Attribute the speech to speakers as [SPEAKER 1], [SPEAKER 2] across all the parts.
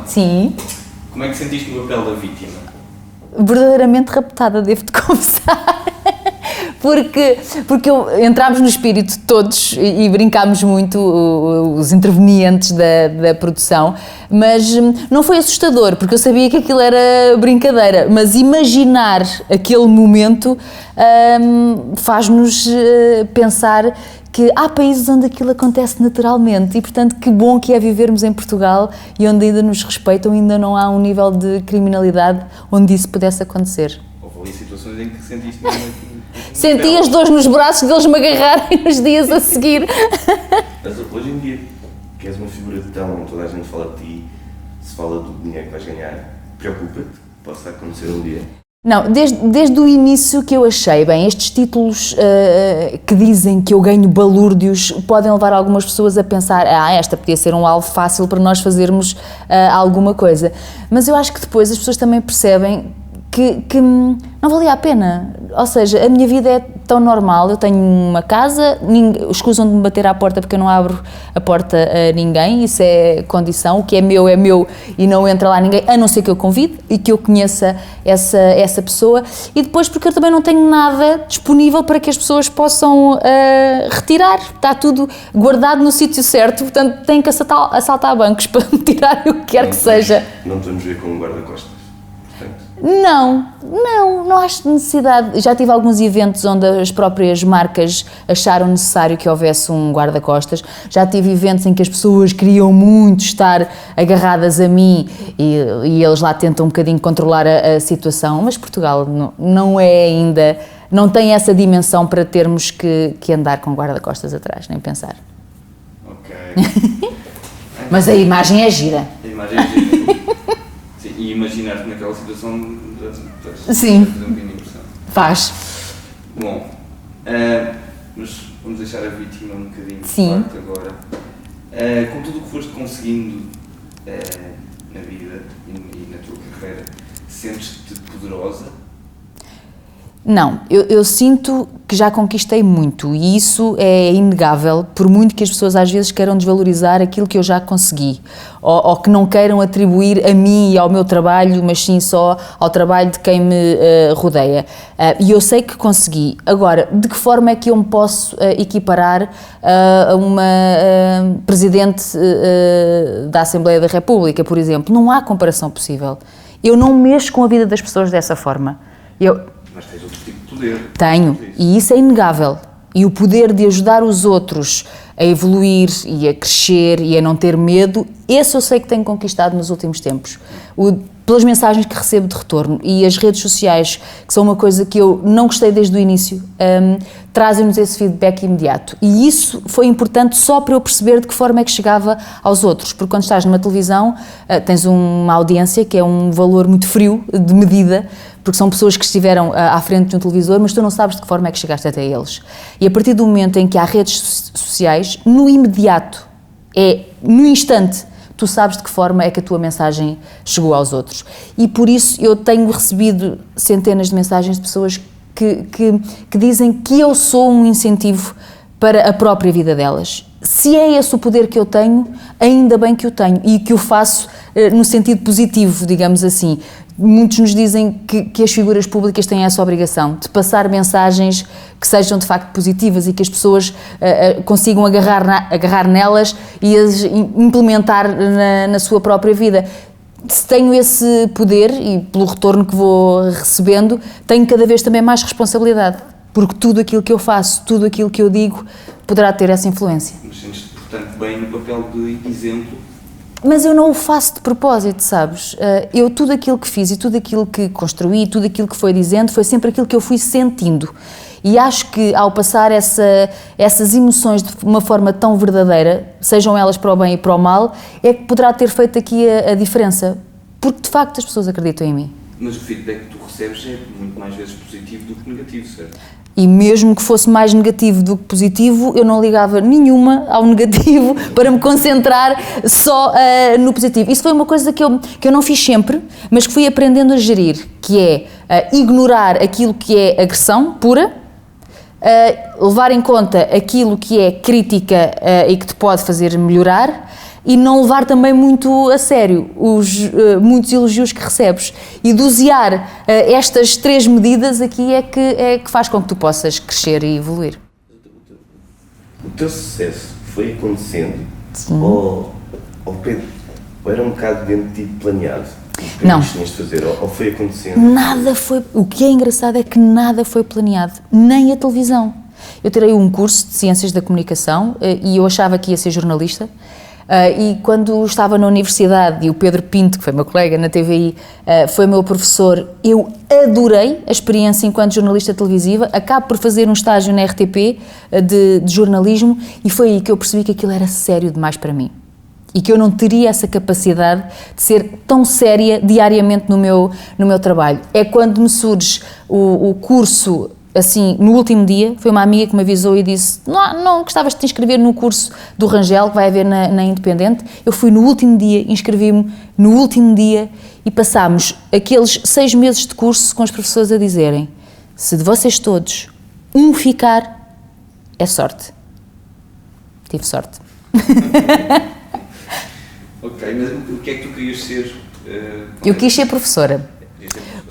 [SPEAKER 1] Sim.
[SPEAKER 2] Como é que sentiste no papel da vítima?
[SPEAKER 1] Verdadeiramente raptada, devo-te confessar. Porque entrámos no espírito todos e brincámos muito, os intervenientes da produção, mas não foi assustador, porque eu sabia que aquilo era brincadeira, mas imaginar aquele momento faz-nos pensar que há países onde aquilo acontece naturalmente e, portanto, que bom que é vivermos em Portugal e onde ainda nos respeitam, ainda não há um nível de criminalidade onde isso pudesse acontecer.
[SPEAKER 2] Houve ali situações em que sentiste mesmo aqui?
[SPEAKER 1] Senti as dores nos braços deles me agarrarem nos dias a seguir.
[SPEAKER 3] Mas hoje em dia, que és uma figura tão, toda a gente fala de ti, se fala do dinheiro que vais ganhar, preocupa-te que possa acontecer um dia?
[SPEAKER 1] Não, desde o início que eu achei, bem, estes títulos que dizem que eu ganho balúrdios podem levar algumas pessoas a pensar, esta podia ser um alvo fácil para nós fazermos alguma coisa. Mas eu acho que depois as pessoas também percebem que não valia a pena. Ou seja, a minha vida é tão normal, eu tenho uma casa, escusam de me bater à porta porque eu não abro a porta a ninguém, isso é condição, o que é meu e não entra lá ninguém, a não ser que eu convide e que eu conheça essa pessoa, e depois porque eu também não tenho nada disponível para que as pessoas possam retirar, está tudo guardado no sítio certo, portanto tenho que assaltar bancos para me tirar o que quer que seja.
[SPEAKER 3] Não te vamos ver como guarda-costas?
[SPEAKER 1] Não acho necessidade. Já tive alguns eventos onde as próprias marcas acharam necessário que houvesse um guarda-costas, já tive eventos em que as pessoas queriam muito estar agarradas a mim e eles lá tentam um bocadinho controlar a situação, mas Portugal não é ainda, não tem essa dimensão para termos que andar com guarda-costas atrás, nem pensar.
[SPEAKER 2] Ok.
[SPEAKER 1] Mas a imagem é gira.
[SPEAKER 2] A imagem é gira. Sim, e imaginar-te naquela situação
[SPEAKER 1] Sim.
[SPEAKER 2] faz um bocadinho de impressão.
[SPEAKER 1] Faz.
[SPEAKER 2] Bom, mas vamos deixar a vítima um bocadinho de
[SPEAKER 1] Sim.
[SPEAKER 2] parte agora. Com tudo o que foste conseguindo na vida e na tua carreira, sentes-te poderosa?
[SPEAKER 1] Não, eu sinto que já conquistei muito e isso é inegável, por muito que as pessoas às vezes queiram desvalorizar aquilo que eu já consegui ou que não queiram atribuir a mim e ao meu trabalho, mas sim só ao trabalho de quem me rodeia. E eu sei que consegui. Agora, de que forma é que eu me posso equiparar a uma Presidente da Assembleia da República, por exemplo? Não há comparação possível. Eu não mexo com a vida das pessoas dessa forma.
[SPEAKER 2] Mas tens outro tipo de poder.
[SPEAKER 1] Tenho, e isso é inegável. E o poder de ajudar os outros a evoluir e a crescer e a não ter medo, esse eu sei que tenho conquistado nos últimos tempos. Pelas mensagens que recebo de retorno e as redes sociais, que são uma coisa que eu não gostei desde o início, trazem-nos esse feedback imediato. E isso foi importante só para eu perceber de que forma é que chegava aos outros, porque quando estás numa televisão tens uma audiência que é um valor muito frio de medida, porque são pessoas que estiveram à frente de um televisor, mas tu não sabes de que forma é que chegaste até eles. E a partir do momento em que há redes sociais, no imediato, no instante, tu sabes de que forma é que a tua mensagem chegou aos outros. E por isso eu tenho recebido centenas de mensagens de pessoas que dizem que eu sou um incentivo para a própria vida delas. Se é esse o poder que eu tenho, ainda bem que o tenho e que o faço no sentido positivo, digamos assim. Muitos nos dizem que as figuras públicas têm essa obrigação de passar mensagens que sejam de facto positivas e que as pessoas consigam agarrar nelas e as implementar na sua própria vida. Se tenho esse poder e pelo retorno que vou recebendo, tenho cada vez também mais responsabilidade, porque tudo aquilo que eu faço, tudo aquilo que eu digo, poderá ter essa influência.
[SPEAKER 2] Mas sentes-te, portanto, bem no papel de exemplo.
[SPEAKER 1] Mas eu não o faço de propósito, sabes? Eu tudo aquilo que fiz e tudo aquilo que construí, tudo aquilo que foi dizendo, foi sempre aquilo que eu fui sentindo. E acho que ao passar essas emoções de uma forma tão verdadeira, sejam elas para o bem e para o mal, é que poderá ter feito aqui a diferença. Porque de facto as pessoas acreditam em mim.
[SPEAKER 2] Mas o feedback que tu recebes é muito mais vezes positivo do que negativo, certo?
[SPEAKER 1] E mesmo que fosse mais negativo do que positivo, eu não ligava nenhuma ao negativo para me concentrar só no positivo. Isso foi uma coisa que eu não fiz sempre, mas que fui aprendendo a gerir, que é ignorar aquilo que é agressão pura, levar em conta aquilo que é crítica e que te pode fazer melhorar, e não levar também muito a sério os muitos elogios que recebes. E dosear estas 3 medidas aqui é que faz com que tu possas crescer e evoluir.
[SPEAKER 3] O teu sucesso foi acontecendo ou era um bocado dentro de ti planeado? O que
[SPEAKER 1] Não.
[SPEAKER 3] tinhas de fazer? Ou foi acontecendo?
[SPEAKER 1] Nada foi... O que é engraçado é que nada foi planeado, nem a televisão. Eu tirei um curso de Ciências da Comunicação e eu achava que ia ser jornalista. E quando estava na universidade, e o Pedro Pinto, que foi meu colega na TVI, foi meu professor, eu adorei a experiência enquanto jornalista televisiva, acabo por fazer um estágio na RTP de jornalismo e foi aí que eu percebi que aquilo era sério demais para mim. E que eu não teria essa capacidade de ser tão séria diariamente no meu trabalho. É quando me surge o curso, assim, no último dia, foi uma amiga que me avisou e disse: não gostavas de te inscrever no curso do Rangel, que vai haver na Independente? Eu fui no último dia, inscrevi-me no último dia e passámos aqueles 6 meses de curso com os professores a dizerem: se de vocês todos um ficar, é sorte. Tive sorte.
[SPEAKER 2] Ok, mas o que é que tu querias ser?
[SPEAKER 1] Eu quis ser professora,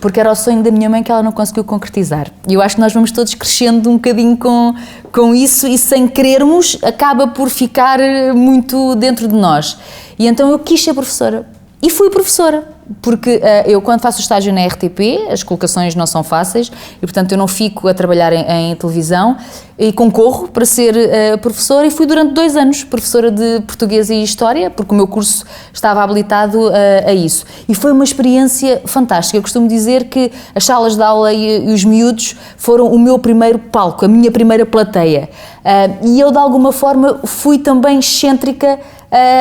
[SPEAKER 1] porque era o sonho da minha mãe que ela não conseguiu concretizar. E eu acho que nós vamos todos crescendo um bocadinho com isso e sem querermos acaba por ficar muito dentro de nós. E então eu quis ser professora e fui professora, porque eu quando faço o estágio na RTP, as colocações não são fáceis e portanto eu não fico a trabalhar em televisão e concorro para ser professora e fui durante 2 anos professora de português e história, porque o meu curso estava habilitado a isso. E foi uma experiência fantástica. Eu costumo dizer que as salas de aula e os miúdos foram o meu primeiro palco, a minha primeira plateia. E eu de alguma forma fui também excêntrica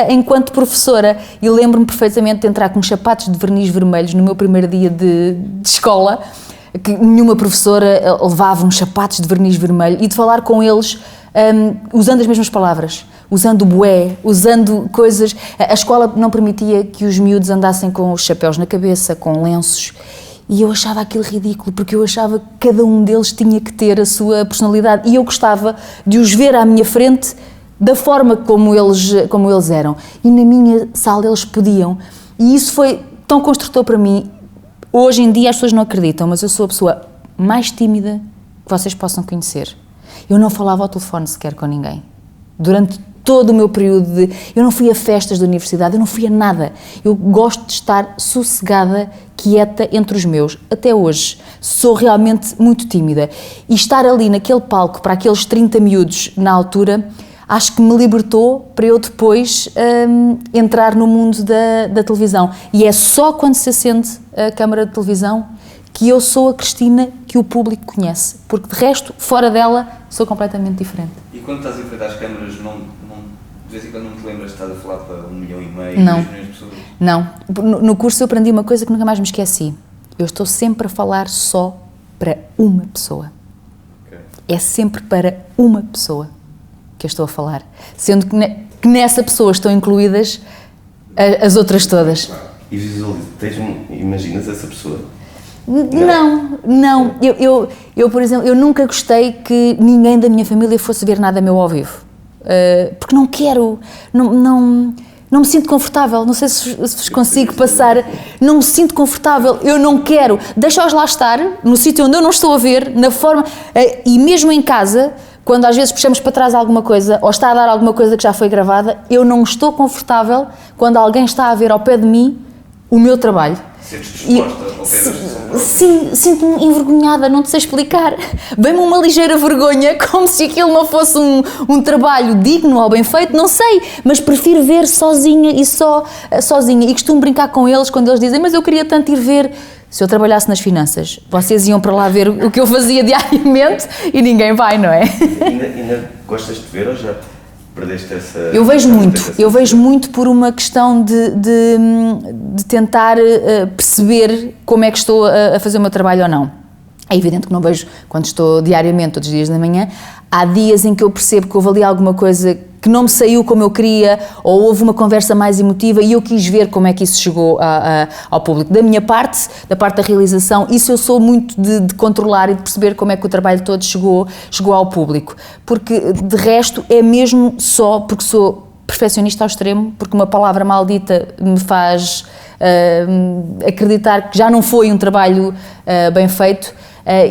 [SPEAKER 1] enquanto professora e lembro-me perfeitamente de entrar com uns sapatos de verniz vermelhos no meu primeiro dia de escola, que nenhuma professora levava uns sapatos de verniz vermelho, e de falar com eles usando as mesmas palavras, usando bué, usando coisas. A escola não permitia que os miúdos andassem com os chapéus na cabeça, com lenços, e eu achava aquilo ridículo, porque eu achava que cada um deles tinha que ter a sua personalidade e eu gostava de os ver à minha frente da forma como eles eram. E na minha sala eles podiam. E isso foi tão construtor para mim. Hoje em dia as pessoas não acreditam, mas eu sou a pessoa mais tímida que vocês possam conhecer. Eu não falava ao telefone sequer com ninguém. Durante todo o meu período eu não fui a festas da universidade, eu não fui a nada. Eu gosto de estar sossegada, quieta entre os meus. Até hoje sou realmente muito tímida. E estar ali naquele palco para aqueles 30 miúdos na altura, acho que me libertou para eu depois entrar no mundo da televisão. E é só quando se acende a câmara de televisão que eu sou a Cristina que o público conhece. Porque de resto, fora dela, sou completamente diferente.
[SPEAKER 2] E quando estás em frente às câmaras, de vez em quando não te lembras de estar a falar para 1,5 milhão,
[SPEAKER 1] Não.
[SPEAKER 2] 2 milhões de pessoas?
[SPEAKER 1] Não. No curso eu aprendi uma coisa que nunca mais me esqueci. Eu estou sempre a falar só para uma pessoa.
[SPEAKER 2] Okay.
[SPEAKER 1] É sempre para uma pessoa que eu estou a falar, sendo que nessa pessoa estão incluídas as outras todas.
[SPEAKER 3] E imaginas essa pessoa?
[SPEAKER 1] Não. Eu, por exemplo, eu nunca gostei que ninguém da minha família fosse ver nada meu ao vivo, porque não quero, não me sinto confortável, não sei se vos consigo passar, não me sinto confortável, eu não quero, deixa-os lá estar, no sítio onde eu não estou a ver, na forma, e mesmo em casa, quando às vezes puxamos para trás alguma coisa ou está a dar alguma coisa que já foi gravada, eu não estou confortável quando alguém está a ver ao pé de mim o meu trabalho.
[SPEAKER 2] Sentes disposta ao pé da pessoa?
[SPEAKER 1] Sim, sinto-me envergonhada, não te sei explicar. Vem-me uma ligeira vergonha, como se aquilo não fosse um trabalho digno ou bem feito, não sei, mas prefiro ver sozinha e só sozinha. E costumo brincar com eles quando eles dizem: mas eu queria tanto ir ver. Se eu trabalhasse nas finanças, vocês iam para lá ver o que eu fazia diariamente e ninguém vai, não é?
[SPEAKER 3] Ainda gostas de ver ou já perdeste essa...
[SPEAKER 1] Eu vejo muito por uma questão de tentar perceber como é que estou a fazer o meu trabalho ou não. É evidente que não vejo quando estou diariamente, todos os dias da manhã. Há dias em que eu percebo que houve ali alguma coisa que não me saiu como eu queria, ou houve uma conversa mais emotiva e eu quis ver como é que isso chegou ao público. Da minha parte, da parte da realização, isso eu sou muito de controlar e de perceber como é que o trabalho todo chegou ao público. Porque, de resto, é mesmo só porque sou perfeccionista ao extremo, porque uma palavra maldita me faz acreditar que já não foi um trabalho bem feito,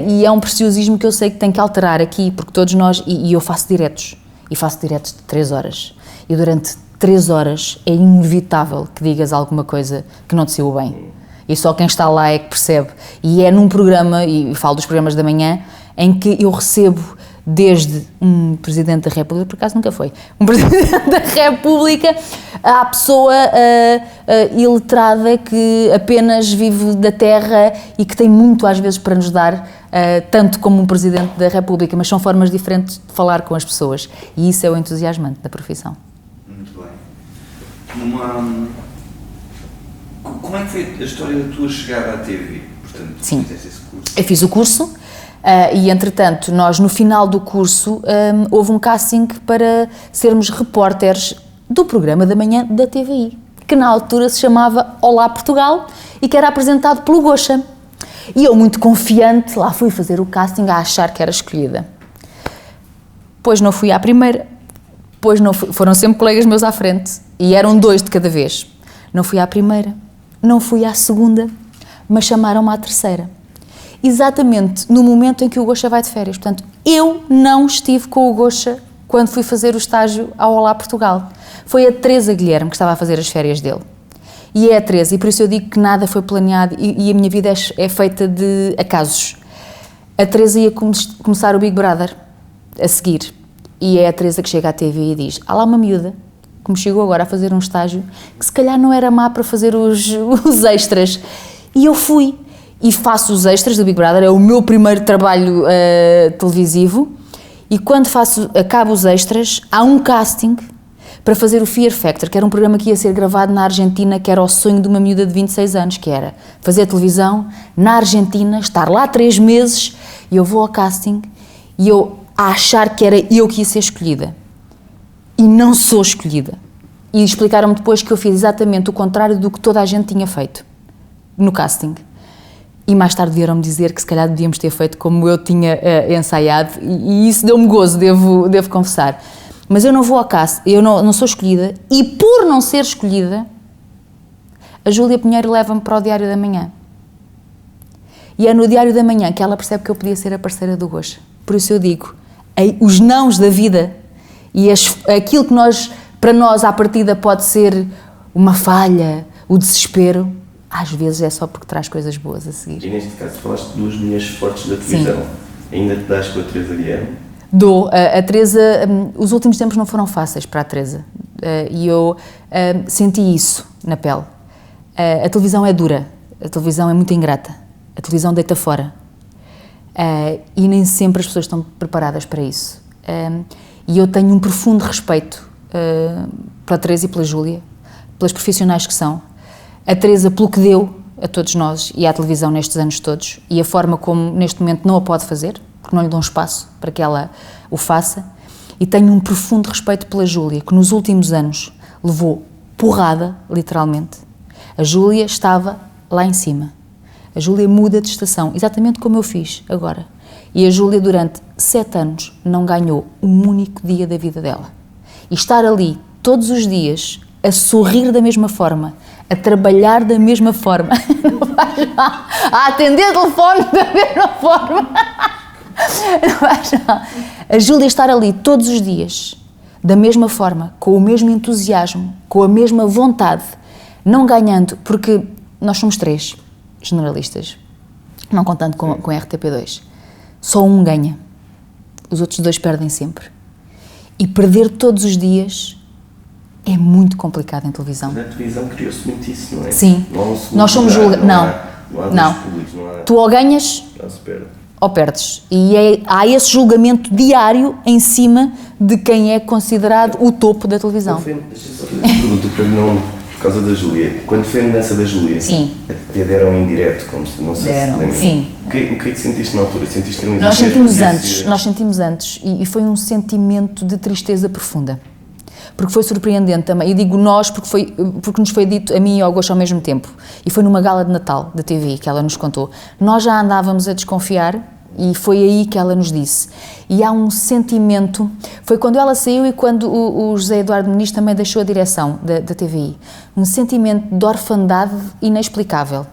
[SPEAKER 1] e é um preciosismo que eu sei que tem que alterar aqui, porque todos nós, e eu faço diretos, e faço diretos de 3 horas, e durante 3 horas é inevitável que digas alguma coisa que não te saiu bem, e só quem está lá é que percebe, e é num programa, e falo dos programas da manhã, em que eu recebo desde um Presidente da República, por acaso nunca foi, um Presidente da República, à pessoa iletrada que apenas vive da terra e que tem muito às vezes para nos dar, tanto como um Presidente da República, mas são formas diferentes de falar com as pessoas, e isso é o entusiasmante da profissão.
[SPEAKER 2] Muito bem. Como é que foi a história da tua chegada à TV? Portanto,
[SPEAKER 1] Sim.
[SPEAKER 2] fizeste esse curso?
[SPEAKER 1] Eu fiz o curso, e entretanto, nós no final do curso, houve um casting para sermos repórteres do programa da manhã da TVI, que na altura se chamava Olá Portugal e que era apresentado pelo Gocha. E eu, muito confiante, lá fui fazer o casting a achar que era escolhida. Pois não fui à primeira, pois não fui, foram sempre colegas meus à frente, e eram 2 de cada vez. Não fui à primeira, não fui à segunda, mas chamaram-me à terceira. Exatamente no momento em que o Gocha vai de férias. Portanto, eu não estive com o Gocha quando fui fazer o estágio ao Olá Portugal. Foi a Teresa Guilherme que estava a fazer as férias dele. E é a Teresa, e por isso eu digo que nada foi planeado, e a minha vida é feita de acasos. A Teresa ia começar o Big Brother a seguir, e é a Teresa que chega à TV e diz: há lá uma miúda que me chegou agora a fazer um estágio que se calhar não era má para fazer os extras. E eu fui. E faço os extras do Big Brother, é o meu primeiro trabalho televisivo, e quando acabo os extras, há um casting para fazer o Fear Factor, que era um programa que ia ser gravado na Argentina, que era o sonho de uma miúda de 26 anos, que era fazer televisão na Argentina, estar lá 3 meses, e eu vou ao casting, e eu a achar que era eu que ia ser escolhida. E não sou escolhida. E explicaram-me depois que eu fiz exatamente o contrário do que toda a gente tinha feito no casting. E mais tarde vieram-me dizer que se calhar devíamos ter feito como eu tinha ensaiado, e isso deu-me gozo, devo confessar. Mas eu não vou ao casting, eu não sou escolhida, e por não ser escolhida, a Júlia Pinheiro leva-me para o Diário da Manhã. E é no Diário da Manhã que ela percebe que eu podia ser a parceira do Gocha. Por isso eu digo, os nãos da vida e aquilo que para nós à partida pode ser uma falha, o desespero, às vezes é só porque traz coisas boas a seguir.
[SPEAKER 3] E neste caso, falaste de 2 mulheres fortes da televisão. Sim. Ainda te dás com a Teresa Guilherme?
[SPEAKER 1] Dou. A Teresa, os últimos tempos não foram fáceis para a Teresa, e eu senti isso na pele. A televisão é dura, a televisão é muito ingrata, a televisão deita fora, e nem sempre as pessoas estão preparadas para isso. E eu tenho um profundo respeito pela Teresa e pela Júlia, pelas profissionais que são. A Teresa pelo que deu a todos nós e à televisão nestes anos todos, e a forma como neste momento não a pode fazer, porque não lhe dão espaço para que ela o faça, e tenho um profundo respeito pela Júlia, que nos últimos anos levou porrada, literalmente. A Júlia estava lá em cima. A Júlia muda de estação, exatamente como eu fiz agora. E a Júlia durante 7 anos não ganhou um único dia da vida dela. E estar ali todos os dias a sorrir da mesma forma, a trabalhar da mesma forma, a atender o telefone da mesma forma. A Júlia estar ali todos os dias, da mesma forma, com o mesmo entusiasmo, com a mesma vontade, não ganhando, porque nós somos 3 generalistas, não contando com a RTP2. Só um ganha, os outros 2 perdem sempre. E perder todos os dias é muito complicado em televisão.
[SPEAKER 3] Na televisão criou-se muito isso, não é?
[SPEAKER 1] Sim. Nós somos julgados. Não.
[SPEAKER 3] Públicos, não há...
[SPEAKER 1] Tu ou ganhas
[SPEAKER 3] se perde.
[SPEAKER 1] ou perdes. E há esse julgamento diário em cima de quem é considerado o topo da televisão.
[SPEAKER 3] Pergunto para não, por causa da Júlia. Quando foi a mudança da Júlia,
[SPEAKER 1] sim,
[SPEAKER 3] até deram um indireto, como se não sei se lembra.
[SPEAKER 1] Sim.
[SPEAKER 3] O que é que sentiste na altura? Sentiste um
[SPEAKER 1] Nós sentimos antes, e foi um sentimento de tristeza profunda. Porque foi surpreendente também, eu digo nós porque nos foi dito a mim e ao Gocha ao mesmo tempo, e foi numa gala de Natal da TV que ela nos contou. Nós já andávamos a desconfiar E foi aí que ela nos disse. E há um sentimento, foi quando ela saiu e quando o José Eduardo Muniz também deixou a direção da TVI, um sentimento de orfandade inexplicável,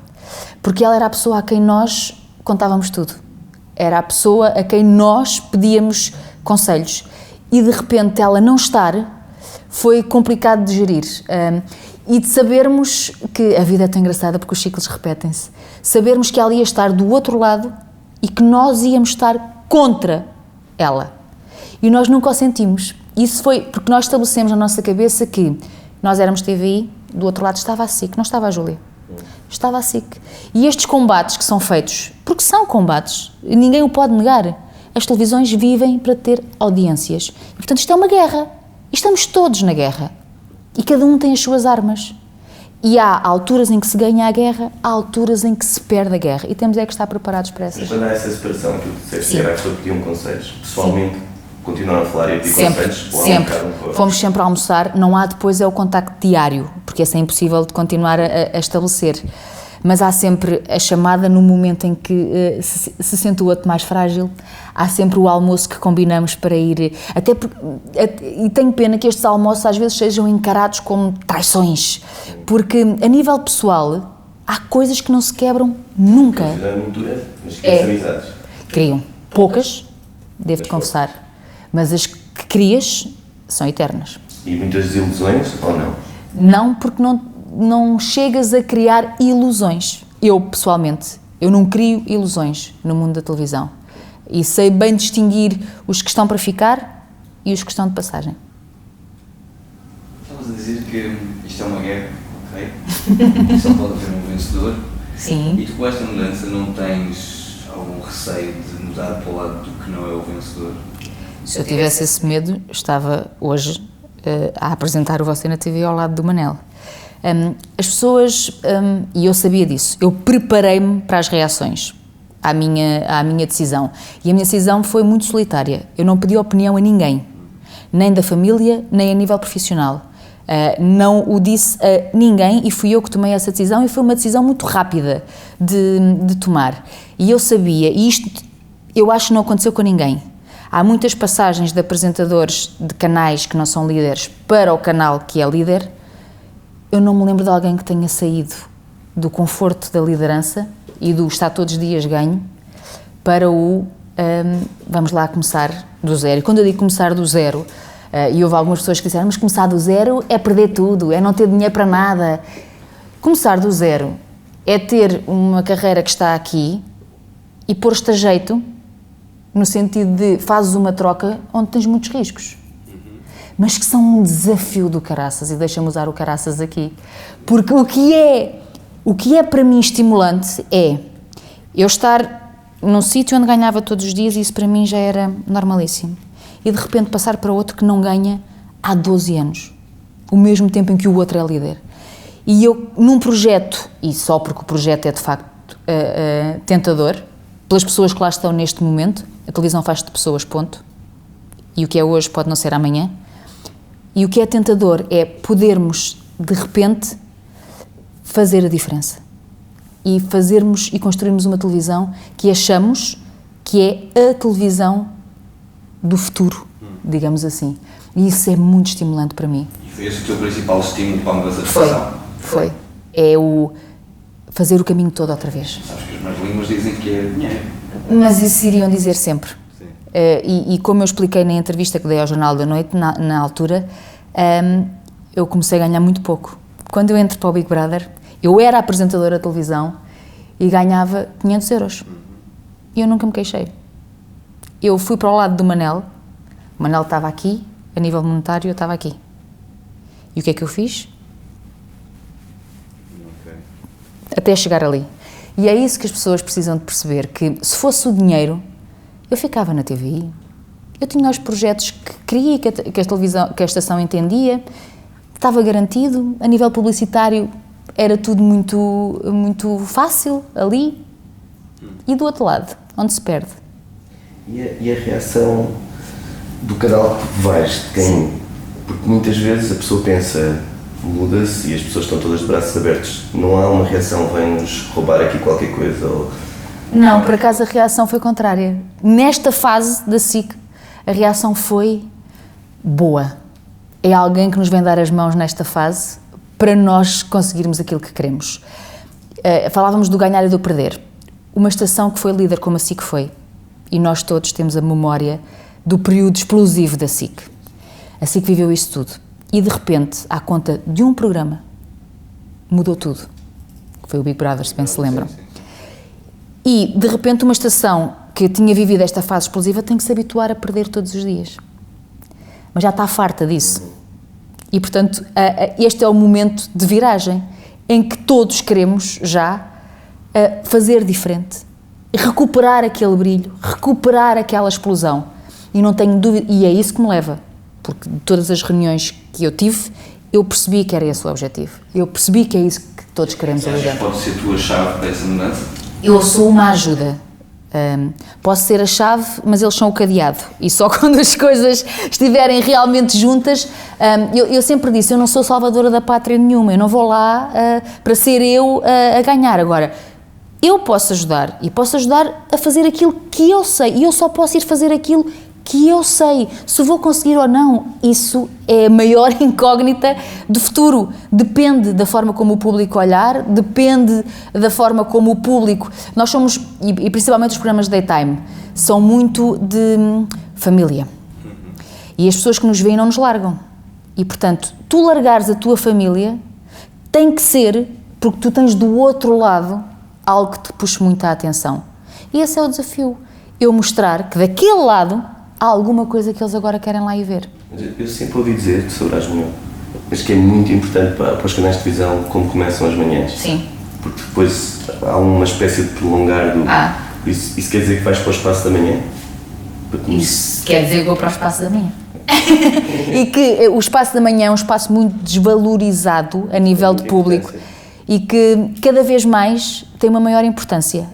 [SPEAKER 1] porque ela era a pessoa a quem nós contávamos tudo, era a pessoa a quem nós pedíamos conselhos, e de repente ela não estar foi complicado de gerir. E de sabermos que a vida é tão engraçada porque os ciclos repetem-se, sabermos que ela ia estar do outro lado e que nós íamos estar contra ela. E nós nunca o sentimos. Isso foi porque nós estabelecemos na nossa cabeça que nós éramos TVI, do outro lado estava a SIC, não estava a Júlia. Estava a SIC. E estes combates que são feitos, porque são combates, ninguém o pode negar, as televisões vivem para ter audiências. E, portanto, isto é uma guerra. E estamos todos na guerra. E cada um tem as suas armas. E há alturas em que se ganha a guerra, há alturas em que se perde a guerra. E temos é que estar preparados para essas.
[SPEAKER 3] Mas quando há essa separação, aquilo que disseste, era a pessoa que pediam conselhos. Pessoalmente, continuaram a falar e pedir conselhos?
[SPEAKER 1] Sempre. Fomos sempre a almoçar. Não há depois o contacto diário, porque esse é impossível de continuar a estabelecer. Mas há sempre a chamada no momento em que se sente o outro mais frágil. Há sempre o almoço que combinamos para ir. E tenho pena que estes almoços às vezes sejam encarados como traições, porque a nível pessoal há coisas que não se quebram nunca.
[SPEAKER 3] Mas que amizades?
[SPEAKER 1] Criam. Poucas, devo-te confessar, mas as que crias são eternas.
[SPEAKER 3] E muitas desilusões ou não?
[SPEAKER 1] Não, porque não chegas a criar ilusões. Eu, pessoalmente, eu não crio ilusões no mundo da televisão. E sei bem distinguir os que estão para ficar e os que estão de passagem.
[SPEAKER 2] Estavas a dizer que isto é uma guerra, ok? Só pode haver um vencedor.
[SPEAKER 1] Sim.
[SPEAKER 2] E tu com esta mudança não tens algum receio de mudar para o lado do que não é o vencedor?
[SPEAKER 1] Se eu tivesse esse medo, estava hoje a apresentar o Você na TV ao lado do Manel. As pessoas, e eu sabia disso, eu preparei-me para as reações à minha decisão, e a minha decisão foi muito solitária. Eu não pedi opinião a ninguém, nem da família, nem a nível profissional. Não o disse a ninguém e fui eu que tomei essa decisão, e foi uma decisão muito rápida de tomar. E eu sabia, e isto eu acho que não aconteceu com ninguém. Há muitas passagens de apresentadores de canais que não são líderes para o canal que é líder. Eu não me lembro de alguém que tenha saído do conforto da liderança e do estar todos os dias ganho para o vamos lá começar do zero. E quando eu digo começar do zero, e houve algumas pessoas que disseram, mas começar do zero é perder tudo, é não ter dinheiro para nada. Começar do zero é ter uma carreira que está aqui e pôr-te a jeito, no sentido de fazes uma troca onde tens muitos riscos. Mas que são um desafio do caraças, e deixa-me usar o caraças aqui, porque o que é para mim estimulante é eu estar num sítio onde ganhava todos os dias, e isso para mim já era normalíssimo, e de repente passar para outro que não ganha há 12 anos, o mesmo tempo em que o outro é líder, e eu num projeto, e só porque o projeto é de facto tentador, pelas pessoas que lá estão neste momento, a televisão faz de pessoas, ponto, e o que é hoje pode não ser amanhã. E o que é tentador é podermos, de repente, fazer a diferença. E fazermos e construirmos uma televisão que achamos que é a televisão do futuro, digamos assim. E isso é muito estimulante para mim.
[SPEAKER 2] E foi esse o teu principal estímulo para a mudança de estação?
[SPEAKER 1] Foi. É o fazer o caminho todo outra vez.
[SPEAKER 2] Sabes que as más línguas dizem que é dinheiro.
[SPEAKER 1] Mas isso iriam dizer sempre. E como eu expliquei na entrevista que dei ao Jornal da Noite, na altura, eu comecei a ganhar muito pouco. Quando eu entro para o Big Brother, eu era apresentadora de televisão e ganhava 500 euros. E eu nunca me queixei. Eu fui para o lado do Manel, o Manel estava aqui, a nível monetário eu estava aqui. E o que é que eu fiz? Até chegar ali. E é isso que as pessoas precisam de perceber, que se fosse o dinheiro, eu ficava na TVI, eu tinha os projetos que queria, que a televisão, que a estação entendia, estava garantido, a nível publicitário era tudo muito fácil ali, e do outro lado, onde se perde.
[SPEAKER 3] E a reação do canal que vais, de quem? Porque muitas vezes a pessoa pensa, muda-se e as pessoas estão todas de braços abertos, não há uma reação, vem-nos roubar aqui qualquer coisa, ou
[SPEAKER 1] Não, por acaso a reação foi contrária. Nesta fase da SIC, a reação foi boa. É alguém que nos vem dar as mãos nesta fase para nós conseguirmos aquilo que queremos. Falávamos do ganhar e do perder. Uma estação que foi líder como a SIC foi. E nós todos temos a memória do período explosivo da SIC. A SIC viveu isso tudo. E de repente, à conta de um programa, mudou tudo. Que foi o Big Brother, se bem se lembram. E, de repente, uma estação que tinha vivido esta fase explosiva tem que se habituar a perder todos os dias. Mas já está farta disso. E, portanto, este é o momento de viragem em que todos queremos já fazer diferente. Recuperar aquele brilho, recuperar aquela explosão. E não tenho dúvida, e é isso que me leva, porque de todas as reuniões que eu tive, eu percebi que era esse o objetivo. Eu percebi que é isso que todos queremos ali dentro.
[SPEAKER 2] Pode ser a tua chave para essa mudança?
[SPEAKER 1] Eu sou uma ajuda. Posso ser a chave, mas eles são o cadeado. E só quando as coisas estiverem realmente juntas, eu sempre disse, eu não sou salvadora da pátria nenhuma, eu não vou lá para ser eu a ganhar. Agora, eu posso ajudar, e posso ajudar a fazer aquilo que eu sei, e eu só posso ir fazer aquilo que eu sei. Se vou conseguir ou não, isso é a maior incógnita do futuro. Depende da forma como o público olhar, depende da forma como o público... Nós somos, e principalmente os programas de daytime, são muito de família. E as pessoas que nos veem não nos largam. E, portanto, tu largares a tua família tem que ser porque tu tens do outro lado algo que te puxe muita atenção. E esse é o desafio. Eu mostrar que daquele lado há alguma coisa que eles agora querem lá ir ver.
[SPEAKER 3] Eu sempre ouvi dizer sobre as manhãs, mas que é muito importante para os canais de televisão como começam as manhãs.
[SPEAKER 1] Sim.
[SPEAKER 3] Porque depois há uma espécie de prolongar do... Isso quer dizer que vais para o espaço da manhã?
[SPEAKER 1] Isso quer dizer que vou para o espaço da manhã. E que o espaço da manhã é um espaço muito desvalorizado a nível de público e que cada vez mais tem uma maior importância.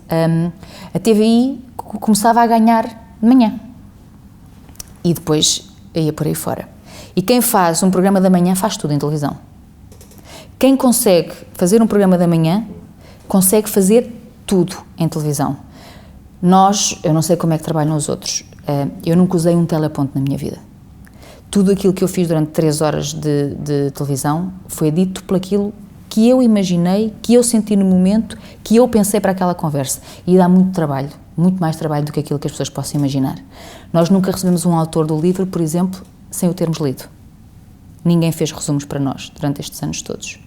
[SPEAKER 1] A TVI começava a ganhar de manhã. E depois ia por aí fora. E quem faz um programa da manhã faz tudo em televisão. Quem consegue fazer um programa da manhã, consegue fazer tudo em televisão. Eu não sei como é que trabalham os outros, eu nunca usei um teleponto na minha vida. Tudo aquilo que eu fiz durante 3 horas de televisão foi dito por aquilo que eu imaginei, que eu senti no momento, que eu pensei para aquela conversa. E dá muito trabalho. Muito mais trabalho do que aquilo que as pessoas possam imaginar. Nós nunca recebemos um autor do livro, por exemplo, sem o termos lido. Ninguém fez resumos para nós durante estes anos todos.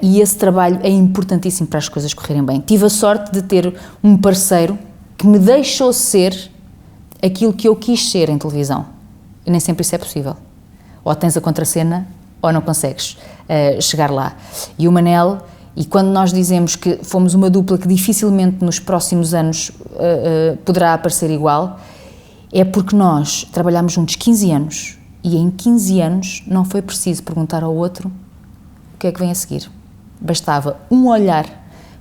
[SPEAKER 1] E esse trabalho é importantíssimo para as coisas correrem bem. Tive a sorte de ter um parceiro que me deixou ser aquilo que eu quis ser em televisão. E nem sempre isso é possível. Ou tens a contracena ou não consegues chegar lá. E o Manel... E quando nós dizemos que fomos uma dupla que dificilmente nos próximos anos poderá aparecer igual, é porque nós trabalhámos juntos 15 anos e em 15 anos não foi preciso perguntar ao outro o que é que vem a seguir. Bastava um olhar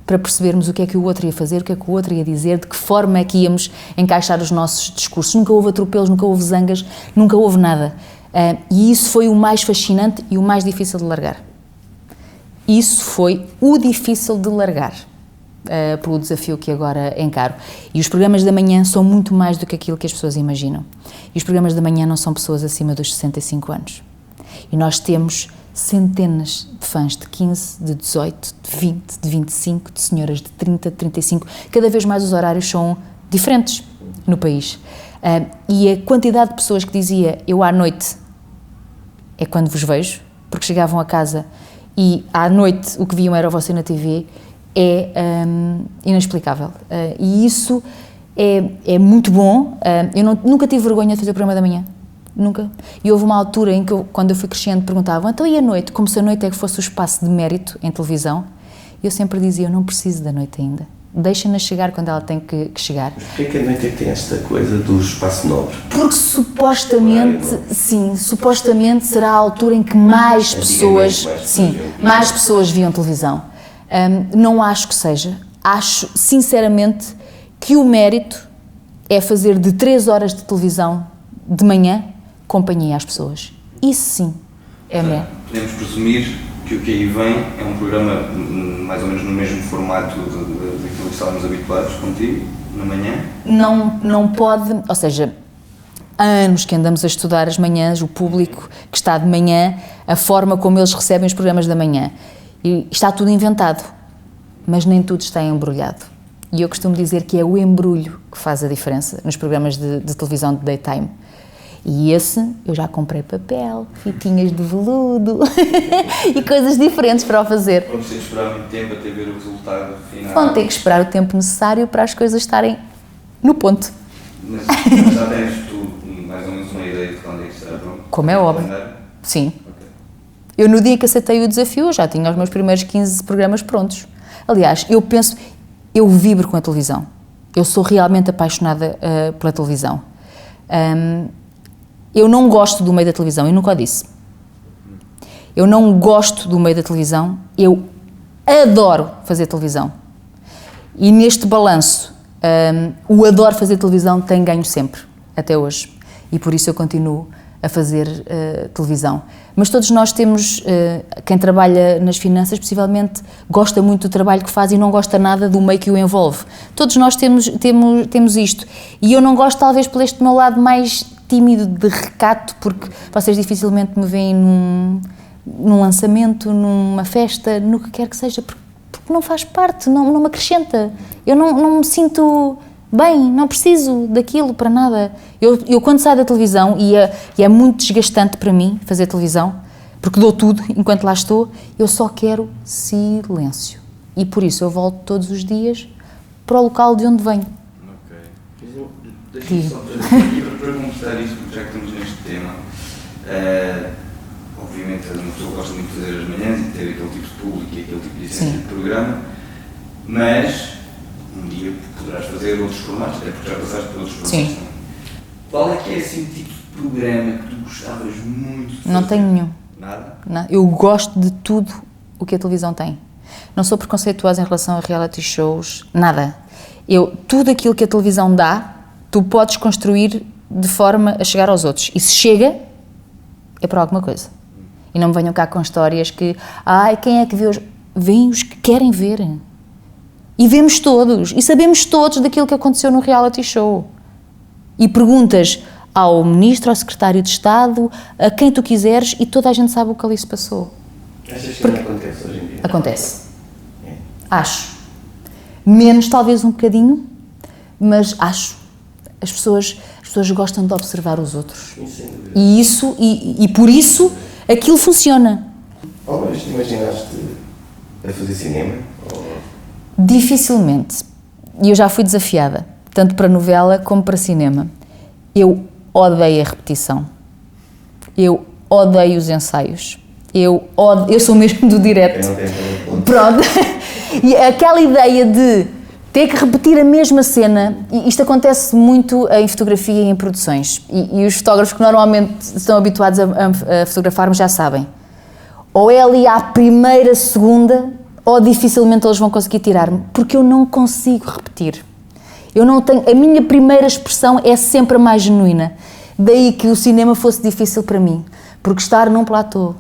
[SPEAKER 1] para percebermos o que é que o outro ia fazer, o que é que o outro ia dizer, de que forma é que íamos encaixar os nossos discursos. Nunca houve atropelos, nunca houve zangas, nunca houve nada. E isso foi o mais fascinante e o mais difícil de largar. Isso foi o difícil de largar, pelo desafio que agora encaro. E os programas da manhã são muito mais do que aquilo que as pessoas imaginam. E os programas da manhã não são pessoas acima dos 65 anos. E nós temos centenas de fãs de 15, de 18, de 20, de 25, de senhoras de 30, de 35. Cada vez mais os horários são diferentes no país. E a quantidade de pessoas que dizia, eu à noite é quando vos vejo, porque chegavam a casa e à noite o que viam era você na TV, é inexplicável. E isso é muito bom. Eu nunca tive vergonha de fazer o programa da manhã. Nunca. E houve uma altura em que, quando eu fui crescendo, perguntavam, então e a noite? Como se a noite é que fosse o espaço de mérito em televisão. E eu sempre dizia, eu não preciso da noite ainda. Deixa-na chegar quando ela tem que chegar.
[SPEAKER 3] Mas porquê que a noite é que tem esta coisa do espaço nobre?
[SPEAKER 1] Porque supostamente, sim, supostamente será a altura em que mais pessoas viam televisão. Não acho que seja. Acho, sinceramente, que o mérito é fazer de 3 horas de televisão de manhã companhia às pessoas. Isso sim é mérito.
[SPEAKER 2] Podemos presumir que o que aí vem é um programa mais ou menos no mesmo formato daquilo que estávamos habituados contigo, na manhã?
[SPEAKER 1] Não pode, ou seja, há anos que andamos a estudar as manhãs, o público que está de manhã, a forma como eles recebem os programas da manhã. E está tudo inventado, mas nem tudo está embrulhado. E eu costumo dizer que é o embrulho que faz a diferença nos programas de televisão de daytime. E esse, eu já comprei papel, fitinhas de veludo e coisas diferentes para o fazer.
[SPEAKER 2] Vamos ter que esperar muito tempo até ver o resultado final.
[SPEAKER 1] Vão ter que esperar o tempo necessário para as coisas estarem no ponto.
[SPEAKER 2] Mas já tens tu mais ou menos uma ideia de quando é que estará pronto?
[SPEAKER 1] Como é óbvio. Sim. Okay. Eu no dia que aceitei o desafio, já tinha os meus primeiros 15 programas prontos. Aliás, eu vibro com a televisão. Eu sou realmente apaixonada pela televisão. Eu não gosto do meio da televisão, eu nunca o disse. Eu não gosto do meio da televisão, eu adoro fazer televisão. E neste balanço, o adoro fazer televisão tem ganho sempre, até hoje. E por isso eu continuo a fazer televisão. Mas todos nós temos, quem trabalha nas finanças, possivelmente gosta muito do trabalho que faz e não gosta nada do meio que o envolve. Todos nós temos isto. E eu não gosto, talvez, por este meu lado mais tímido, de recato, porque vocês dificilmente me veem num lançamento, numa festa, no que quer que seja, porque não faz parte, não me acrescenta. Eu não me sinto bem, não preciso daquilo para nada. Eu quando saio da televisão, e é muito desgastante para mim fazer televisão, porque dou tudo enquanto lá estou, eu só quero silêncio. E por isso eu volto todos os dias para o local de onde venho.
[SPEAKER 2] Ok. Deixa-me só para começar isto, porque já que estamos neste tema, obviamente uma pessoa gosta muito de fazer as manhãs e ter aquele tipo de público e aquele tipo de essência de programa, mas um dia poderás fazer outros formatos, até porque já passaste por outros formatos.
[SPEAKER 1] Sim.
[SPEAKER 2] Qual é que é assim o tipo de programa que tu gostavas muito de fazer?
[SPEAKER 1] Não tenho nenhum.
[SPEAKER 2] Nada?
[SPEAKER 1] Não, eu gosto de tudo o que a televisão tem. Não sou preconceituosa em relação a reality shows, nada. Tudo aquilo que a televisão dá, tu podes construir de forma a chegar aos outros. E se chega, é por alguma coisa. E não me venham cá com histórias que, quem é que vê vêm os que querem ver. E vemos todos, e sabemos todos daquilo que aconteceu no reality show. E perguntas ao ministro, ao secretário de Estado, a quem tu quiseres, e toda a gente sabe o que ali se passou.
[SPEAKER 3] Achas que não acontece hoje em dia?
[SPEAKER 1] Acontece. Acho. Menos, talvez, um bocadinho, mas acho. As pessoas gostam de observar os outros. E isso, e por isso, aquilo funciona.
[SPEAKER 3] Mas te imaginaste a fazer cinema?
[SPEAKER 1] Dificilmente. E eu já fui desafiada, tanto para novela como para cinema. Eu odeio a repetição. Eu odeio os ensaios. Eu sou mesmo do direto. Pronto. E aquela ideia de ter que repetir a mesma cena, e isto acontece muito em fotografia e em produções, e os fotógrafos que normalmente estão habituados a fotografar-me já sabem. Ou é ali à primeira, segunda, ou dificilmente eles vão conseguir tirar-me, porque eu não consigo repetir. A minha primeira expressão é sempre a mais genuína. Daí que o cinema fosse difícil para mim, porque estar num platô,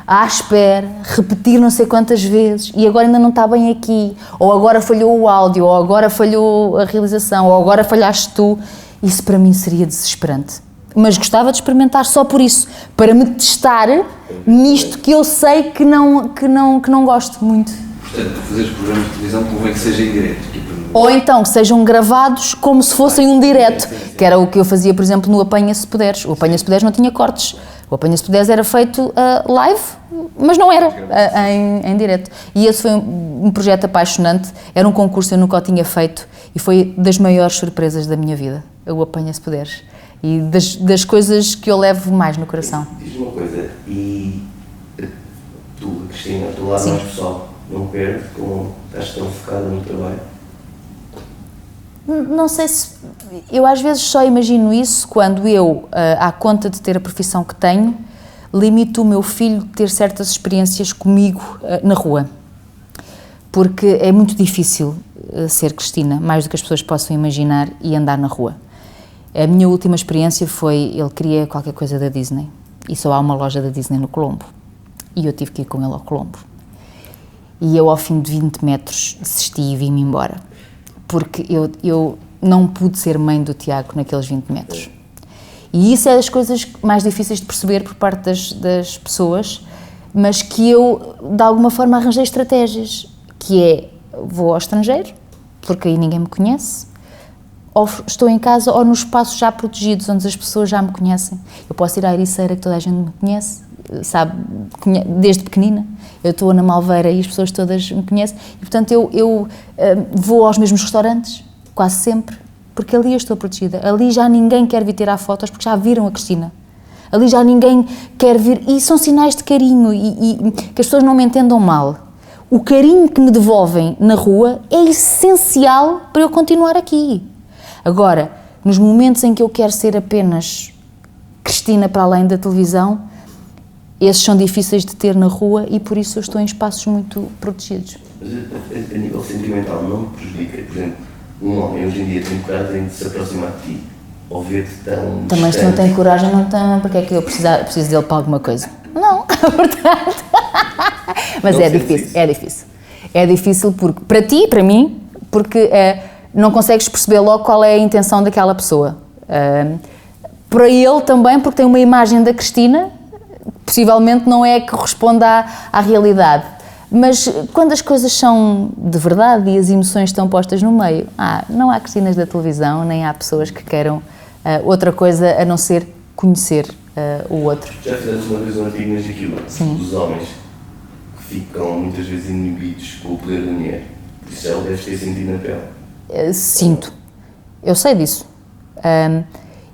[SPEAKER 1] à espera, repetir não sei quantas vezes, e agora ainda não está bem aqui, ou agora falhou o áudio, ou agora falhou a realização, ou agora falhaste tu, isso para mim seria desesperante. Mas gostava de experimentar só por isso, para me testar nisto que eu sei que não gosto muito.
[SPEAKER 2] Portanto, para fazer os programas de televisão convém que seja em direto.
[SPEAKER 1] Ou então que sejam gravados como se fossem um direto, que era o que eu fazia, por exemplo, no Apanha Se Puderes. O Apanha Se Puderes não tinha cortes. O Apanha Se Puderes era feito live, mas não era em direto. E esse foi um projeto apaixonante. Era um concurso que eu nunca o tinha feito e foi das maiores surpresas da minha vida, o Apanha Se Puderes. E das coisas que eu levo mais no coração.
[SPEAKER 3] Diz-me uma coisa, e tu, Cristina, do lado mais pessoal, não perde como estás tão focada no trabalho?
[SPEAKER 1] Não sei se... Eu às vezes só imagino isso quando eu, à conta de ter a profissão que tenho, limito o meu filho de ter certas experiências comigo na rua. Porque é muito difícil ser Cristina, mais do que as pessoas possam imaginar, e andar na rua. A minha última experiência foi, ele queria qualquer coisa da Disney, e só há uma loja da Disney no Colombo. e eu tive que ir com ele ao Colombo. E eu, ao fim de 20 metros, desisti e vim-me embora. Porque eu não pude ser mãe do Tiago naqueles 20 metros. E isso é das coisas mais difíceis de perceber por parte das pessoas, mas que eu, de alguma forma, arranjei estratégias, que é, vou ao estrangeiro, porque aí ninguém me conhece, ou estou em casa, ou nos espaços já protegidos, onde as pessoas já me conhecem. Eu posso ir à Ericeira, que toda a gente me conhece, sabe, desde pequenina. Eu estou na Malveira e as pessoas todas me conhecem, e portanto eu vou aos mesmos restaurantes, quase sempre, porque ali eu estou protegida. Ali já ninguém quer vir tirar fotos, porque já viram a Cristina. Ali já ninguém quer vir, e são sinais de carinho, e que as pessoas não me entendam mal. O carinho que me devolvem na rua é essencial para eu continuar aqui. Agora, nos momentos em que eu quero ser apenas Cristina para além da televisão, esses são difíceis de ter na rua e por isso eu estou em espaços muito protegidos.
[SPEAKER 3] Mas a nível sentimental não me prejudica, por exemplo, um homem hoje em dia tem coragem de se aproximar de ti, ou ver-te tão
[SPEAKER 1] também se não tem coragem, não tem, porque é que eu preciso dele para alguma coisa? Não, portanto... Mas
[SPEAKER 3] não
[SPEAKER 1] é difícil. É difícil porque, para ti, para mim, porque não consegues perceber logo qual é a intenção daquela pessoa. Para ele também, porque tem uma imagem da Cristina, possivelmente não é que corresponda à realidade. Mas quando as coisas são de verdade e as emoções estão postas no meio, não há Cristinas da televisão, nem há pessoas que queiram outra coisa a não ser conhecer o outro.
[SPEAKER 3] Já fizemos uma vez um artigo na GQ dos homens que ficam muitas vezes inibidos com o poder da mulher. Por isso já o deves ter sentido na pele.
[SPEAKER 1] Sinto. Eu sei disso.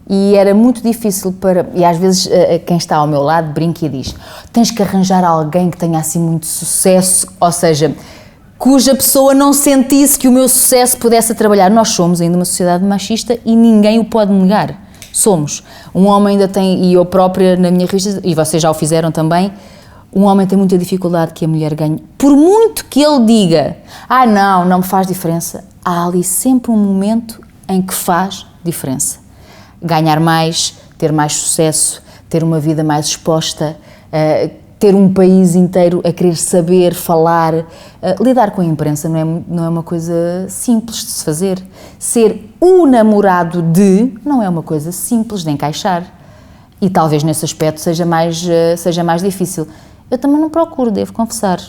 [SPEAKER 1] E era muito difícil e às vezes quem está ao meu lado brinca e diz: tens que arranjar alguém que tenha assim muito sucesso, ou seja, cuja pessoa não sentisse que o meu sucesso pudesse trabalhar. Nós somos ainda uma sociedade machista e ninguém o pode negar. Somos. Um homem ainda tem, e eu própria na minha revista, e vocês já o fizeram também, um homem tem muita dificuldade que a mulher ganhe. Por muito que ele diga, não me faz diferença, há ali sempre um momento em que faz diferença. Ganhar mais, ter mais sucesso, ter uma vida mais exposta, ter um país inteiro a querer saber, falar, lidar com a imprensa não é uma coisa simples de se fazer. Ser o namorado não é uma coisa simples de encaixar. E talvez nesse aspecto seja mais difícil. Eu também não procuro, devo confessar.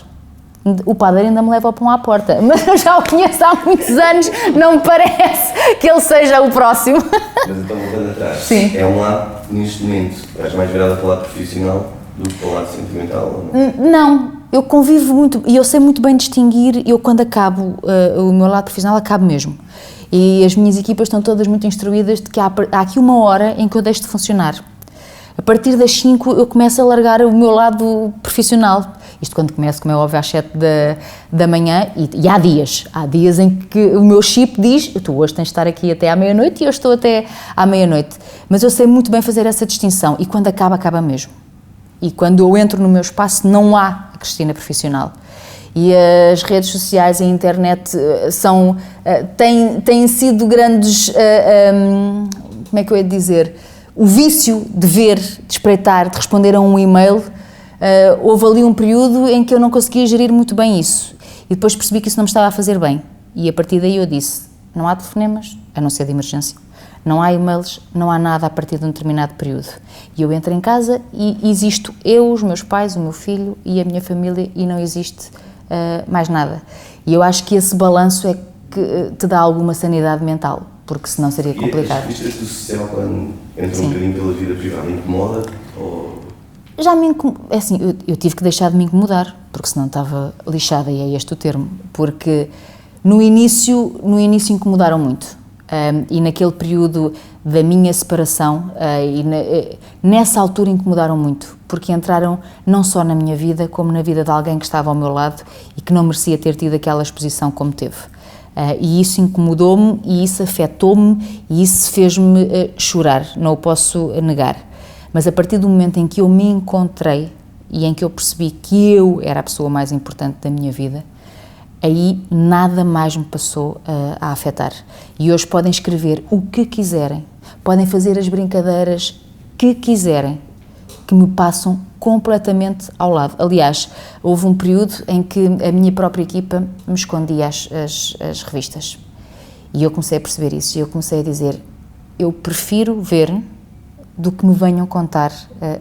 [SPEAKER 1] O padeiro ainda me leva o pão à porta, mas eu já o conheço há muitos anos, não me parece que ele seja o próximo.
[SPEAKER 3] Mas então, voltando atrás,
[SPEAKER 1] sim.
[SPEAKER 3] É um lado, neste momento, estás mais virada para o lado profissional do que para o lado sentimental?
[SPEAKER 1] Não, eu convivo muito e eu sei muito bem distinguir. Eu, quando acabo o meu lado profissional, acabo mesmo. E as minhas equipas estão todas muito instruídas de que há aqui uma hora em que eu deixo de funcionar. A partir das 5 eu começo a largar o meu lado profissional. Isto quando começo, como é óbvio, às 7 da manhã, e há dias em que o meu chip diz: tu hoje tens de estar aqui até à meia-noite, e eu estou até à meia-noite. Mas eu sei muito bem fazer essa distinção, e quando acaba mesmo. E quando eu entro no meu espaço, não há a Cristina profissional. E as redes sociais e a internet têm sido grandes, como é que eu ia dizer, o vício de ver, de espreitar, de responder a um e-mail. Houve ali um período em que eu não conseguia gerir muito bem isso e depois percebi que isso não me estava a fazer bem e a partir daí eu disse: não há telefonemas, a não ser de emergência, não há e-mails, não há nada a partir de um determinado período. E eu entro em casa e existo eu, os meus pais, o meu filho e a minha família, e não existe mais nada. E eu acho que esse balanço é que te dá alguma sanidade mental, porque senão seria complicado.
[SPEAKER 3] E as vistas do social, quando entra um bocadinho pela vida privada, incomoda? Ou...
[SPEAKER 1] Já me incomoda, é assim, eu tive que deixar de me incomodar, porque senão estava lixada, e é este o termo, porque no início incomodaram muito, e naquele período da minha separação, nessa altura incomodaram muito, porque entraram não só na minha vida, como na vida de alguém que estava ao meu lado e que não merecia ter tido aquela exposição como teve. E isso incomodou-me, e isso afetou-me, e isso fez-me chorar, não o posso negar. Mas a partir do momento em que eu me encontrei e em que eu percebi que eu era a pessoa mais importante da minha vida, aí nada mais me passou a afetar. E hoje podem escrever o que quiserem, podem fazer as brincadeiras que quiserem, que me passam completamente ao lado. Aliás, houve um período em que a minha própria equipa me escondia as revistas. E eu comecei a perceber isso, e eu comecei a dizer, eu prefiro ver do que me venham contar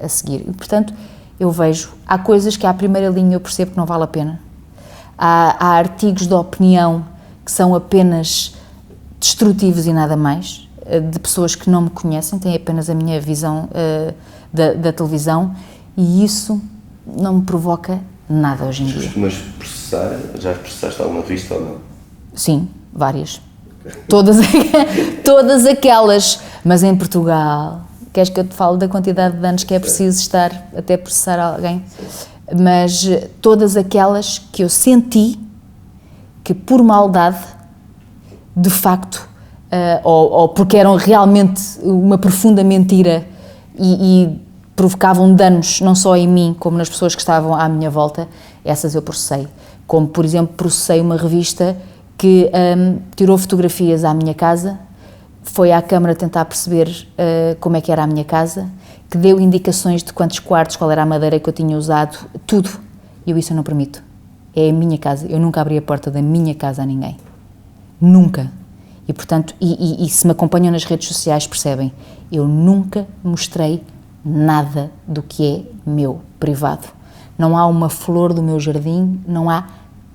[SPEAKER 1] a seguir. E, portanto, eu vejo, há coisas que à primeira linha eu percebo que não vale a pena. Há artigos de opinião que são apenas destrutivos e nada mais, de pessoas que não me conhecem, têm apenas a minha visão da televisão, e isso não me provoca nada hoje em dia.
[SPEAKER 3] Costumas processar? Já processaste alguma revista ou não?
[SPEAKER 1] Sim, várias. Todas aquelas, mas em Portugal, queres que eu te fale da quantidade de anos que é preciso estar até processar alguém? Mas todas aquelas que eu senti que por maldade, de facto, ou porque eram realmente uma profunda mentira e provocavam danos não só em mim, como nas pessoas que estavam à minha volta, essas eu processei. Como, por exemplo, processei uma revista que tirou fotografias à minha casa, foi à Câmara tentar perceber como é que era a minha casa, que deu indicações de quantos quartos, qual era a madeira que eu tinha usado, tudo. E isso eu não permito. É a minha casa. Eu nunca abri a porta da minha casa a ninguém. Nunca. E, portanto, e se me acompanham nas redes sociais percebem, eu nunca mostrei nada do que é meu, privado. Não há uma flor do meu jardim, não há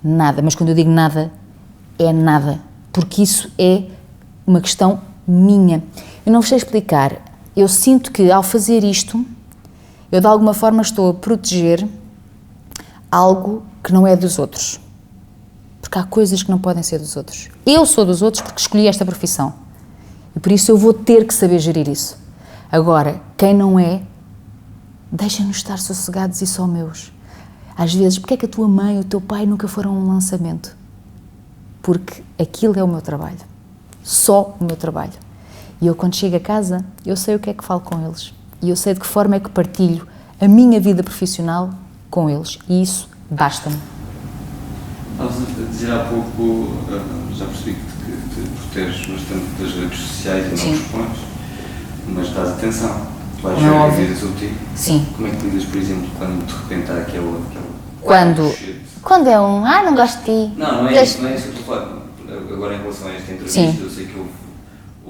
[SPEAKER 1] nada. Mas quando eu digo nada, é nada. Porque isso é uma questão minha. Eu não vos sei explicar. Eu sinto que, ao fazer isto, eu de alguma forma estou a proteger algo que não é dos outros. Porque há coisas que não podem ser dos outros. Eu sou dos outros porque escolhi esta profissão. E por isso eu vou ter que saber gerir isso. Agora, quem não é, deixa-nos estar sossegados e só meus. Às vezes, porque é que a tua mãe e o teu pai nunca foram a um lançamento? Porque aquilo é o meu trabalho. Só o meu trabalho. E eu, quando chego a casa, eu sei o que é que falo com eles. E eu sei de que forma é que partilho a minha vida profissional com eles. E isso basta-me.
[SPEAKER 2] Estavas a dizer há pouco, já percebi que te proteges bastante das redes sociais e não expões, mas dás atenção. Tu vais ver a vida sobre ti.
[SPEAKER 1] Sim.
[SPEAKER 2] Como é que lidas, por exemplo, quando de repente há aquele
[SPEAKER 1] Quando é não gosto de ti.
[SPEAKER 2] Não é isso que eu estou a falar. Agora, em relação a esta entrevista, eu sei que houve...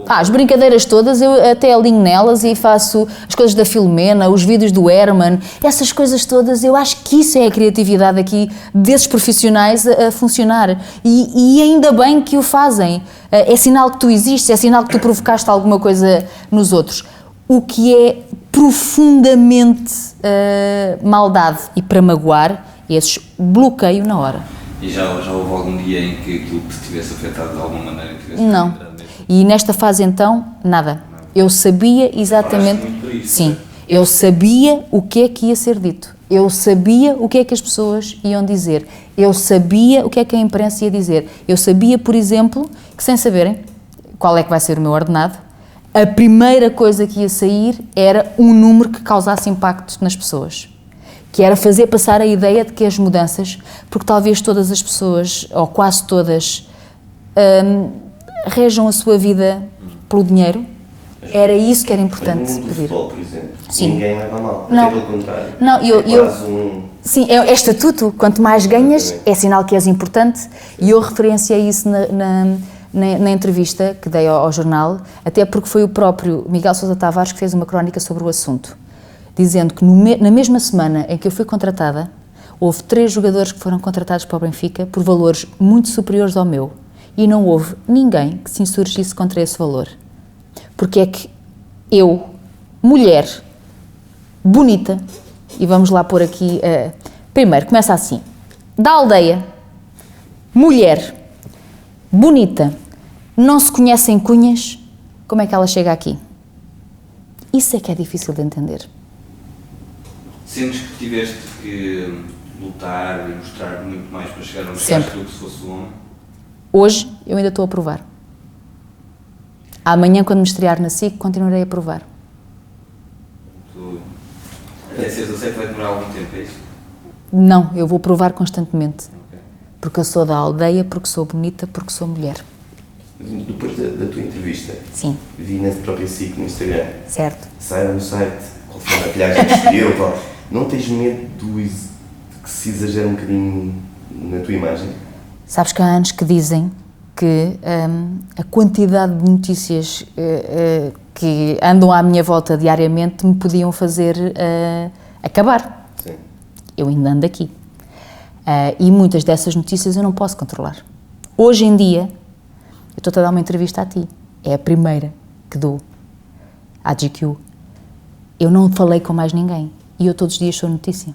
[SPEAKER 1] As brincadeiras todas, eu até alinho nelas e faço as coisas da Filomena, os vídeos do Herman, essas coisas todas, eu acho que isso é a criatividade aqui desses profissionais a funcionar. E ainda bem que o fazem. É sinal que tu existes, é sinal que tu provocaste alguma coisa nos outros. O que é profundamente maldade e para magoar, esses bloqueio na hora.
[SPEAKER 2] E já houve algum dia em que aquilo te tivesse afetado de alguma maneira?
[SPEAKER 1] Não. E nesta fase então, nada. Eu sabia exatamente... Sim. Eu sabia o que é que ia ser dito. Eu sabia o que é que as pessoas iam dizer. Eu sabia o que é que a imprensa ia dizer. Eu sabia, por exemplo, que sem saberem qual é que vai ser o meu ordenado, a primeira coisa que ia sair era um número que causasse impacto nas pessoas. Que era fazer passar a ideia de que as mudanças, porque talvez todas as pessoas, ou quase todas, rejam a sua vida pelo dinheiro, era isso que era importante
[SPEAKER 3] pedir. Futebol, por exemplo,
[SPEAKER 1] sim.
[SPEAKER 3] Ninguém leva mal,
[SPEAKER 1] não.
[SPEAKER 3] Pelo contrário.
[SPEAKER 1] Não, Sim, é estatuto, quanto mais ganhas, é sinal que és importante, e eu referenciei isso na entrevista que dei ao jornal, até porque foi o próprio Miguel Sousa Tavares que fez uma crónica sobre o assunto, dizendo que na mesma semana em que eu fui contratada, houve 3 jogadores que foram contratados para o Benfica por valores muito superiores ao meu. E não houve ninguém que se insurgisse contra esse valor. Porque é que eu, mulher, bonita, e vamos lá pôr aqui, primeiro, começa assim, da aldeia, mulher, bonita, não se conhecem cunhas, como é que ela chega aqui? Isso é que é difícil de entender.
[SPEAKER 2] Sentes que tiveste que lutar e mostrar muito mais para chegar onde chegaste do que se fosse um homem?
[SPEAKER 1] Hoje, eu ainda estou a provar. Amanhã, quando me estrear na SIC, continuarei a provar.
[SPEAKER 2] Até seres aceito vai demorar algum tempo, é isso?
[SPEAKER 1] Não, eu vou provar constantemente. Okay. Porque eu sou da aldeia, porque sou bonita, porque sou mulher.
[SPEAKER 3] Depois da tua entrevista,
[SPEAKER 1] sim,
[SPEAKER 3] vi na própria SIC no Instagram.
[SPEAKER 1] Certo.
[SPEAKER 3] Sai no site qual foi a maquilhagem que escolheu, qual... Não tens medo de que se exagere um bocadinho na tua imagem?
[SPEAKER 1] Sabes que há anos que dizem que a quantidade de notícias que andam à minha volta diariamente me podiam fazer acabar.
[SPEAKER 3] Sim.
[SPEAKER 1] Eu ainda ando aqui. E muitas dessas notícias eu não posso controlar. Hoje em dia, eu estou-te a dar uma entrevista a ti. É a primeira que dou à GQ. Eu não falei com mais ninguém. E eu todos os dias sou notícia.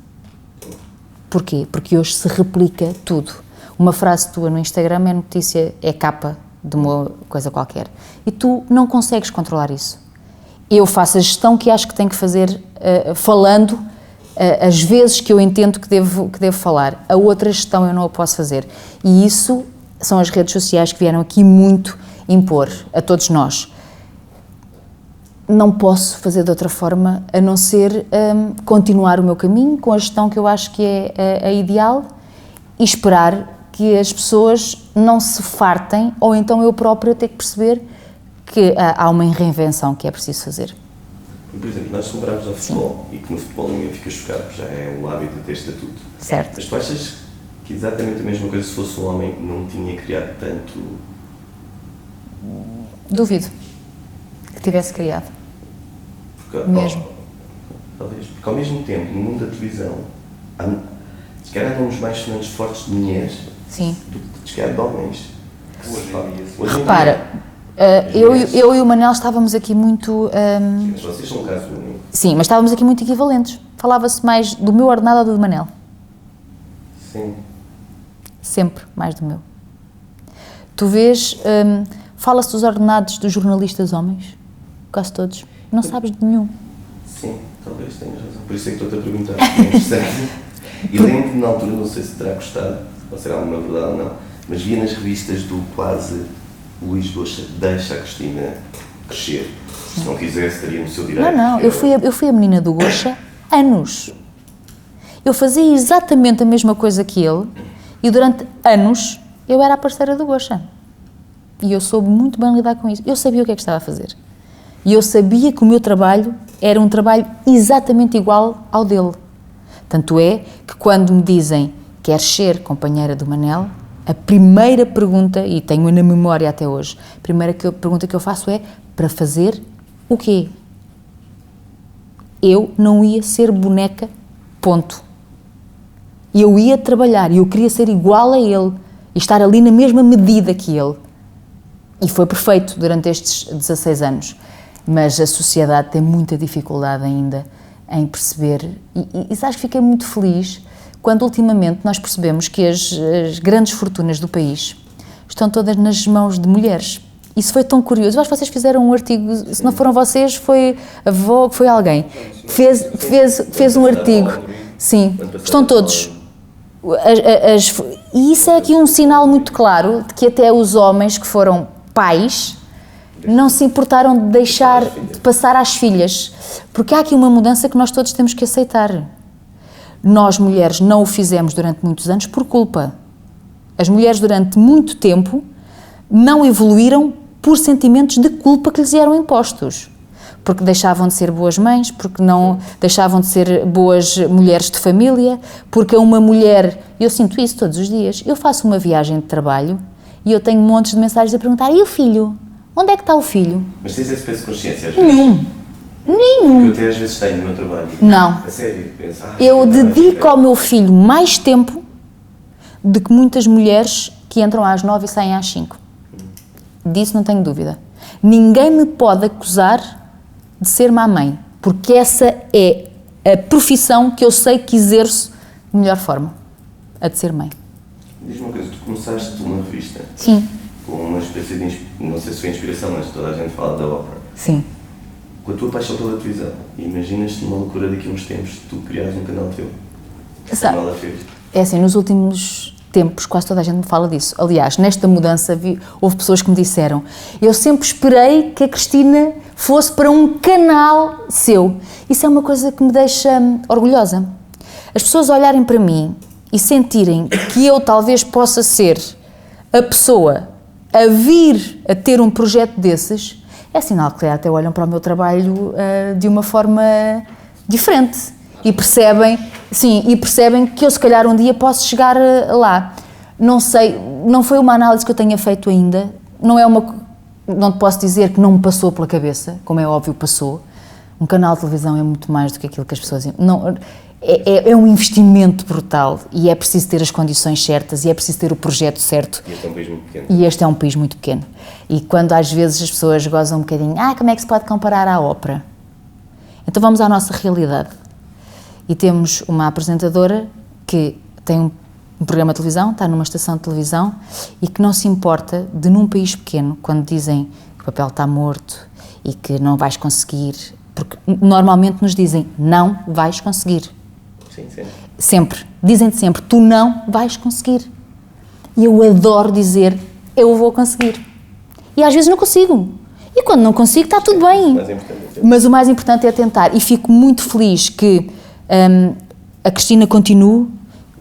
[SPEAKER 1] Porquê? Porque hoje se replica tudo. Uma frase tua no Instagram é notícia, é capa de uma coisa qualquer. E tu não consegues controlar isso. Eu faço a gestão que acho que tenho que fazer falando as vezes que eu entendo que devo falar. A outra gestão eu não a posso fazer. E isso são as redes sociais que vieram aqui muito impor a todos nós. Não posso fazer de outra forma a não ser continuar o meu caminho com a gestão que eu acho que é a ideal e esperar que as pessoas não se fartem ou então eu própria ter que perceber que há uma reinvenção que é preciso fazer.
[SPEAKER 3] Por exemplo, nós comparamos ao futebol e que no futebol ninguém fica chocado, já é o hábito de ter estatuto.
[SPEAKER 1] Certo.
[SPEAKER 3] Mas tu achas que exatamente a mesma coisa se fosse um homem não tinha criado tanto?
[SPEAKER 1] Duvido que tivesse criado.
[SPEAKER 3] Porque,
[SPEAKER 1] mesmo.
[SPEAKER 3] Talvez. Porque ao mesmo tempo, no mundo da televisão, se calhar há uns mais sonantes fortes de mulheres
[SPEAKER 1] Sim.
[SPEAKER 3] do que se calhar de homens.
[SPEAKER 1] Repara, eu e o Manel estávamos aqui muito...
[SPEAKER 3] Sim, mas vocês são um caso único.
[SPEAKER 1] Sim, mas estávamos aqui muito equivalentes. Falava-se mais do meu ordenado ou do Manel.
[SPEAKER 3] Sim.
[SPEAKER 1] Sempre mais do meu. Tu vês, fala-se dos ordenados dos jornalistas homens, quase todos. Não sabes de nenhum.
[SPEAKER 3] Sim, talvez tenhas razão. Por isso é que estou-te a perguntar, é interessante. E lembro-me na altura, não sei se terá gostado, ou será uma verdade ou não, mas via nas revistas do quase Luís Goxa, deixa a Cristina crescer. Se não quisesse, estaria no seu direito.
[SPEAKER 1] Não, eu fui a menina do Goxa anos. Eu fazia exatamente a mesma coisa que ele e durante anos eu era a parceira do Goxa. E eu soube muito bem lidar com isso. Eu sabia o que é que estava a fazer. E eu sabia que o meu trabalho era um trabalho exatamente igual ao dele. Tanto é que quando me dizem queres ser companheira do Manel, a primeira pergunta, e tenho-a na memória até hoje, a primeira pergunta que eu faço é para fazer o quê? Eu não ia ser boneca, ponto. Eu ia trabalhar e eu queria ser igual a ele e estar ali na mesma medida que ele. E foi perfeito durante estes 16 anos. Mas a sociedade tem muita dificuldade ainda em perceber, e sabes que fiquei muito feliz quando ultimamente nós percebemos que as grandes fortunas do país estão todas nas mãos de mulheres. Isso foi tão curioso. Eu acho que vocês fizeram um artigo, se não foram vocês, foi a avó, foi alguém, fez um artigo. Sim, estão todos. E isso é aqui um sinal muito claro de que até os homens que foram pais não se importaram de deixar de passar às filhas, porque há aqui uma mudança que nós todos temos que aceitar. Nós, mulheres, não o fizemos durante muitos anos por culpa. As mulheres, durante muito tempo, não evoluíram por sentimentos de culpa que lhes eram impostos. Porque deixavam de ser boas mães, porque não deixavam de ser boas mulheres de família, porque uma mulher... Eu sinto isso todos os dias. Eu faço uma viagem de trabalho e eu tenho montes de mensagens a perguntar: e o filho? Onde é que está o filho?
[SPEAKER 3] Mas tens esse peso de consciência às vezes?
[SPEAKER 1] Nenhum.
[SPEAKER 3] Porque eu até às vezes tenho no meu trabalho.
[SPEAKER 1] Não.
[SPEAKER 3] A sério, penso,
[SPEAKER 1] Eu dedico ao meu filho mais tempo do que muitas mulheres que entram às 9 e saem às 5. Disso não tenho dúvida. Ninguém me pode acusar de ser má mãe, porque essa é a profissão que eu sei que exerço de melhor forma, a de ser mãe.
[SPEAKER 3] Diz-me uma coisa, tu começaste uma revista.
[SPEAKER 1] Sim.
[SPEAKER 3] Com uma espécie de, não sei se foi inspiração, mas toda a gente fala da ópera.
[SPEAKER 1] Sim.
[SPEAKER 3] Com a tua paixão pela televisão, imaginas-te numa loucura daqui a uns tempos tu criares um canal teu?
[SPEAKER 1] Sabe,
[SPEAKER 3] Como ela fez?
[SPEAKER 1] é assim, nos últimos tempos quase toda a gente me fala disso. Aliás, nesta mudança houve pessoas que me disseram: eu sempre esperei que a Cristina fosse para um canal seu. Isso é uma coisa que me deixa orgulhosa. As pessoas olharem para mim e sentirem que eu talvez possa ser a pessoa a vir a ter um projeto desses, é sinal que até olham para o meu trabalho de uma forma diferente e percebem, sim, e percebem que eu se calhar um dia posso chegar lá. Não sei, não foi uma análise que eu tenha feito ainda, não te posso dizer que não me passou pela cabeça, como é óbvio passou. Um canal de televisão é muito mais do que aquilo que as pessoas... É um investimento brutal e é preciso ter as condições certas e é preciso ter o projeto certo.
[SPEAKER 3] E este é um país muito pequeno.
[SPEAKER 1] E este é um país muito pequeno. E quando às vezes as pessoas gozam um bocadinho, como é que se pode comparar à ópera? Então vamos à nossa realidade. E temos uma apresentadora que tem um programa de televisão, está numa estação de televisão e que não se importa de, num país pequeno, quando dizem que o papel está morto e que não vais conseguir, porque normalmente nos dizem, não vais conseguir.
[SPEAKER 3] Sim, sempre.
[SPEAKER 1] Sempre. Dizem-te sempre, tu não vais conseguir. E eu adoro dizer, eu vou conseguir. E às vezes não consigo. E quando não consigo, está tudo bem. Mas o mais importante é tentar. E fico muito feliz que a Cristina continue,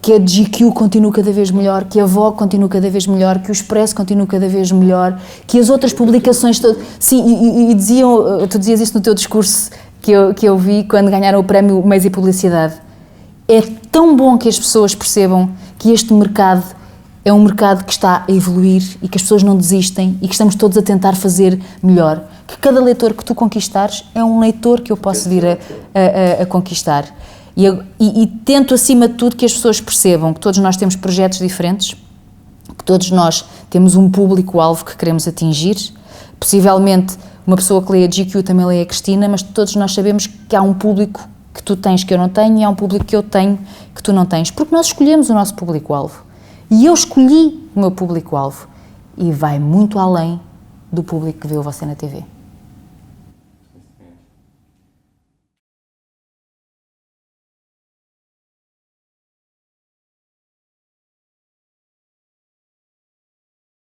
[SPEAKER 1] que a GQ continue cada vez melhor, que a Vogue continue cada vez melhor, que o Expresso continue cada vez melhor, que as outras publicações todas... Sim, e diziam, tu dizias isso no teu discurso que eu vi quando ganharam o prémio Meios e Publicidade. É tão bom que as pessoas percebam que este mercado é um mercado que está a evoluir e que as pessoas não desistem e que estamos todos a tentar fazer melhor. Que cada leitor que tu conquistares é um leitor que eu posso vir a conquistar. E tento, acima de tudo, que as pessoas percebam que todos nós temos projetos diferentes, que todos nós temos um público-alvo que queremos atingir. Possivelmente, uma pessoa que lê a GQ também lê a Cristina, mas todos nós sabemos que há um público que tu tens que eu não tenho e há um público que eu tenho que tu não tens, porque nós escolhemos o nosso público-alvo. E eu escolhi o meu público-alvo e vai muito além do público que vê o Você na TV.